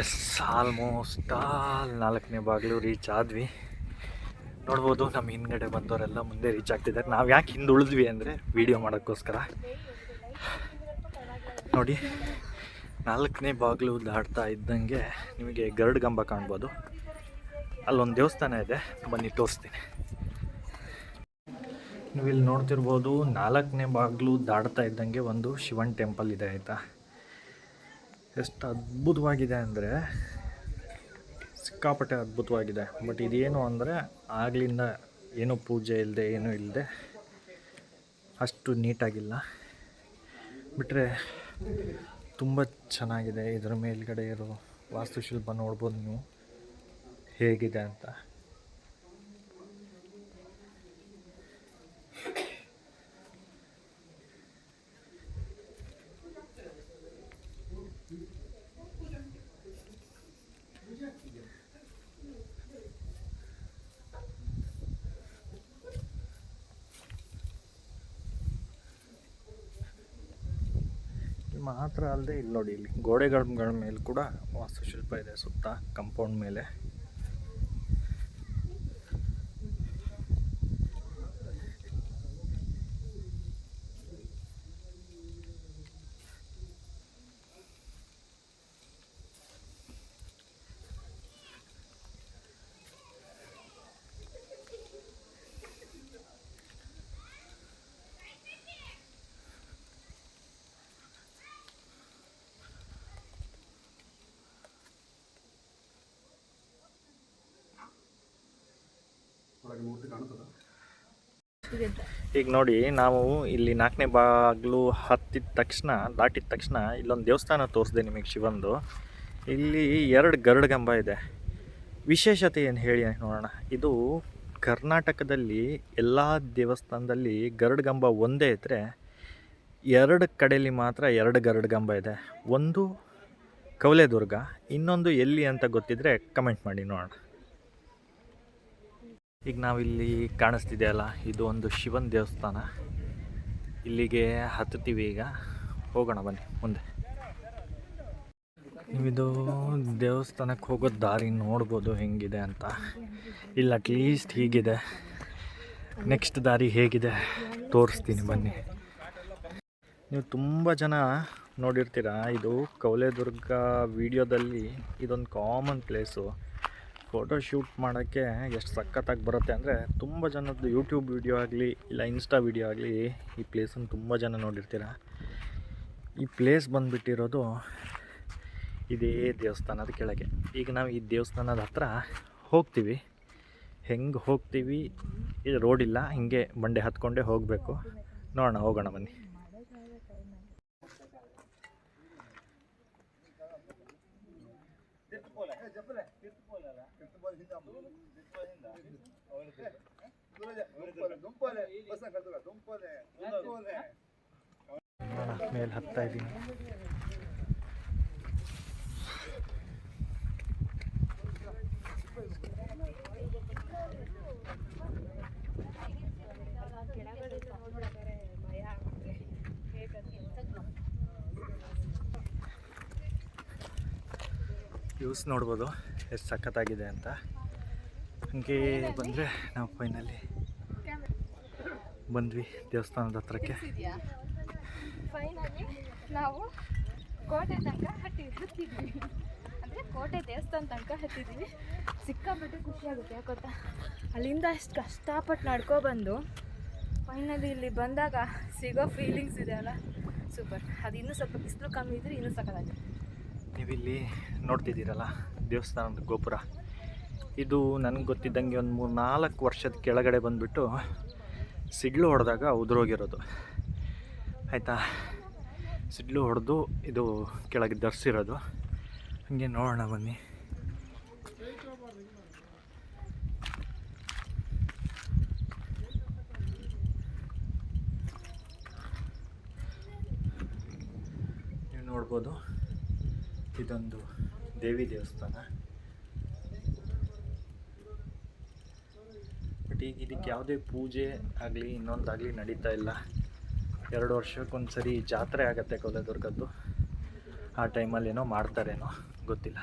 S almost ನಾಲ್ಕನೇ ಬಾಗಿಲು reach ಆದ್ವಿ. ನೋಡ್ಬೋದು ನಮ್ಮ ಹಿಂದ್ಗಡೆ ಬಂದವರೆಲ್ಲ ಮುಂದೆ ರೀಚ್ ಆಗ್ತಿದ್ದಾರೆ. ನಾವು ಯಾಕೆ ಹಿಂದೆ ಉಳಿದ್ವಿ ಅಂದರೆ ವಿಡಿಯೋ ಮಾಡೋಕ್ಕೋಸ್ಕರ. ನೋಡಿ, ನಾಲ್ಕನೇ ಬಾಗಿಲು ದಾಟ್ತಾ ಇದ್ದಂಗೆ ನಿಮಗೆ ಗರುಡ ಗಂಬ ಕಾಣ್ಬೋದು. ಅಲ್ಲೊಂದು ದೇವಸ್ಥಾನ ಇದೆ, ಬನ್ನಿ ತೋರಿಸ್ತೀನಿ. ನೀವು ಇಲ್ಲಿ ನೋಡ್ತಿರ್ಬೋದು, ನಾಲ್ಕನೇ ಬಾಗಿಲು ದಾಟ್ತಾ ಇದ್ದಂಗೆ ಒಂದು ಶಿವನ್ ಟೆಂಪಲ್ ಇದೆ ಆಯಿತಾ. ಎಷ್ಟು ಅದ್ಭುತವಾಗಿದೆ ಅಂದರೆ ಸಿಕ್ಕಾಪಟ್ಟೆ ಅದ್ಭುತವಾಗಿದೆ. ಬಟ್ ಇದೇನು ಅಂದರೆ ಆಗಲಿಂದ ಏನೂ ಪೂಜೆ ಇಲ್ಲದೆ ಏನೂ ಇಲ್ಲದೆ ಅಷ್ಟು ನೀಟಾಗಿಲ್ಲ. ಬಿಟ್ಟರೆ ತುಂಬ ಚೆನ್ನಾಗಿದೆ. ಇದರ ಮೇಲ್ಗಡೆ ಇರೋ ವಾಸ್ತುಶಿಲ್ಪ ನೋಡ್ಬೋದು ನೀವು ಹೇಗಿದೆ ಅಂತ. ಮಾತ್ರ ಅಲ್ಲದೆ ಇಲ್ಲಿ ನೋಡಿ, ಇಲ್ಲಿ ಗೋಡೆಗಳ ಮೇಲೆ ಕೂಡ ವಾಸ್ತುಶಿಲ್ಪ ಇದೆ ಸುತ್ತ ಕಾಂಪೌಂಡ್ ಮೇಲೆ. ಈಗ ನೋಡಿ, ನಾವು ಇಲ್ಲಿ ನಾಲ್ಕನೇ ಬಾಗಿಲು ದಾಟಿದ ತಕ್ಷಣ ಇಲ್ಲೊಂದು ದೇವಸ್ಥಾನ ತೋರಿಸಿದೆ ನಿಮಗೆ, ಶಿವಂದು. ಇಲ್ಲಿ 2 ಗರುಡ ಗಂಬ ಇದೆ. ವಿಶೇಷತೆ ಏನು ಹೇಳಿ ನೋಡೋಣ. ಇದು ಕರ್ನಾಟಕದಲ್ಲಿ ಎಲ್ಲ ದೇವಸ್ಥಾನದಲ್ಲಿ ಗರುಡ ಗಂಬ ಒಂದೇ ಇದ್ದರೆ 2 ಕಡೆಯಲ್ಲಿ ಮಾತ್ರ 2 ಗರುಡ ಗಂಬ ಇದೆ. ಒಂದು ಕವಲೇದುರ್ಗ, ಇನ್ನೊಂದು ಎಲ್ಲಿ ಅಂತ ಗೊತ್ತಿದ್ರೆ ಕಮೆಂಟ್ ಮಾಡಿ ನೋಡೋಣ. ಈಗ ನಾವಿಲ್ಲಿ ಕಾಣಿಸ್ತಿದೆಯಲ್ಲ, ಇದು ಒಂದು ಶಿವನ ದೇವಸ್ಥಾನ. ಇಲ್ಲಿಗೆ ಹತ್ತುತ್ತೀವಿ. ಈಗ ಹೋಗೋಣ ಬನ್ನಿ ಮುಂದೆ. ನೀವಿದು ದೇವಸ್ಥಾನಕ್ಕೆ ಹೋಗೋ ದಾರಿ ನೋಡ್ಬೋದು ಹೆಂಗಿದೆ ಅಂತ. ಇಲ್ಲಿ ಅಟ್ಲೀಸ್ಟ್ ಹೀಗಿದೆ. ನೆಕ್ಸ್ಟ್ ದಾರಿ ಹೇಗಿದೆ ತೋರಿಸ್ತೀನಿ ಬನ್ನಿ. ನೀವು ತುಂಬ ಜನ ನೋಡಿರ್ತೀರ, ಇದು ಕವಲೇದುರ್ಗ ವಿಡಿಯೋದಲ್ಲಿ ಇದೊಂದು ಕಾಮನ್ ಪ್ಲೇಸು. ಫೋಟೋ ಶೂಟ್ ಮಾಡೋಕ್ಕೆ ಎಷ್ಟು ಸಖತ್ತಾಗಿ ಬರುತ್ತೆ ಅಂದರೆ, ತುಂಬ ಜನದ್ದು ಯೂಟ್ಯೂಬ್ ವಿಡಿಯೋ ಆಗಲಿ ಇಲ್ಲ ಇನ್ಸ್ಟಾ ವಿಡಿಯೋ ಆಗಲಿ ಈ ಪ್ಲೇಸನ್ನು ತುಂಬ ಜನ ನೋಡಿರ್ತೀರ. ಈ ಪ್ಲೇಸ್ ಬಂದುಬಿಟ್ಟಿರೋದು ಇದೇ ದೇವಸ್ಥಾನದ ಕೆಳಗೆ. ಈಗ ನಾವು ಈ ದೇವಸ್ಥಾನದ ಹತ್ರ ಹೋಗ್ತೀವಿ. ಹೆಂಗೆ ಹೋಗ್ತೀವಿ, ಇದು ರೋಡಿಲ್ಲ, ಹಿಂಗೆ ಬಂಡೆ ಹತ್ಕೊಂಡೇ ಹೋಗಬೇಕು. ನೋಡೋಣ, ಹೋಗೋಣ ಬನ್ನಿ. ಮೇಲೆ ಹತ್ತಾ ಇದ್ದೀನಿ. ವ್ಯೂಸ್ ನೋಡ್ಬೋದು ಎಷ್ಟು ಸಖತ್ತಾಗಿದೆ ಅಂತ. ಹಂಗೆ ಬಂದರೆ ನಾವು ಫೈನಲಿ ಬಂದ್ವಿ ದೇವಸ್ಥಾನದ ಹತ್ರಕ್ಕೆ. ಫೈನಲಿ ನಾವು ಕೋಟೆ ತನಕ ಹತ್ತಿದ್ವಿ. ಅಂದರೆ ಕೋಟೆ ದೇವಸ್ಥಾನ ತನಕ ಹತ್ತಿದ್ವಿ. ಸಿಕ್ಕಾಪಟ್ಟೆ ಖುಷಿಯಾಗುತ್ತೆ. ಯಾಕೊತ್ತಾ, ಅಲ್ಲಿಂದ ಅಷ್ಟು ಕಷ್ಟಪಟ್ಟು ನಡ್ಕೊಬಂದು ಫೈನಲಿ ಇಲ್ಲಿ ಬಂದಾಗ ಸಿಗೋ ಫೀಲಿಂಗ್ಸ್ ಇದೆ ಅಲ್ಲ, ಸೂಪರ್. ಅದು ಇನ್ನೂ ಸ್ವಲ್ಪ ಬಿಸಿಲು ಕಮ್ಮಿ ಇದ್ದರೆ ಇನ್ನೂ ಸಕ್ಕತ್ತಾಗಿದೆ. ನೀವಿಲ್ಲಿ ನೋಡ್ತಿದ್ದೀರಲ್ಲ ದೇವಸ್ಥಾನದ ಗೋಪುರ, ಇದು ನನಗೆ ಗೊತ್ತಿದ್ದಂಗೆ ಒಂದು 3-4 ವರ್ಷದ ಕೆಳಗಡೆ ಬಂದುಬಿಟ್ಟು ಸಿಡ್ಲು ಹೊಡೆದಾಗ ಉದುರೋಗಿರೋದು ಆಯಿತಾ. ಸಿಡ್ಲು ಹೊಡೆದು ಇದು ಕೆಳಗೆ ಧರಿಸಿರೋದು. ಹಾಗೆ ನೋಡೋಣ ಬನ್ನಿ. ನೀವು ನೋಡ್ಬೋದು, ಇದೊಂದು ದೇವಿ ದೇವಸ್ಥಾನ. ಬಟ್ ಈಗ ಇದಕ್ಕೆ ಯಾವುದೇ ಪೂಜೆ ಆಗಲಿ ಇನ್ನೊಂದಾಗಲಿ ನಡೀತಾ ಇಲ್ಲ. 2 ವರ್ಷಕ್ಕೊಂದು ಸರಿ ಜಾತ್ರೆ ಆಗುತ್ತೆ ಕವಲೇದುರ್ಗದ್ದು. ಆ ಟೈಮಲ್ಲಿ ಏನೋ ಮಾಡ್ತಾರೇನೋ ಗೊತ್ತಿಲ್ಲ.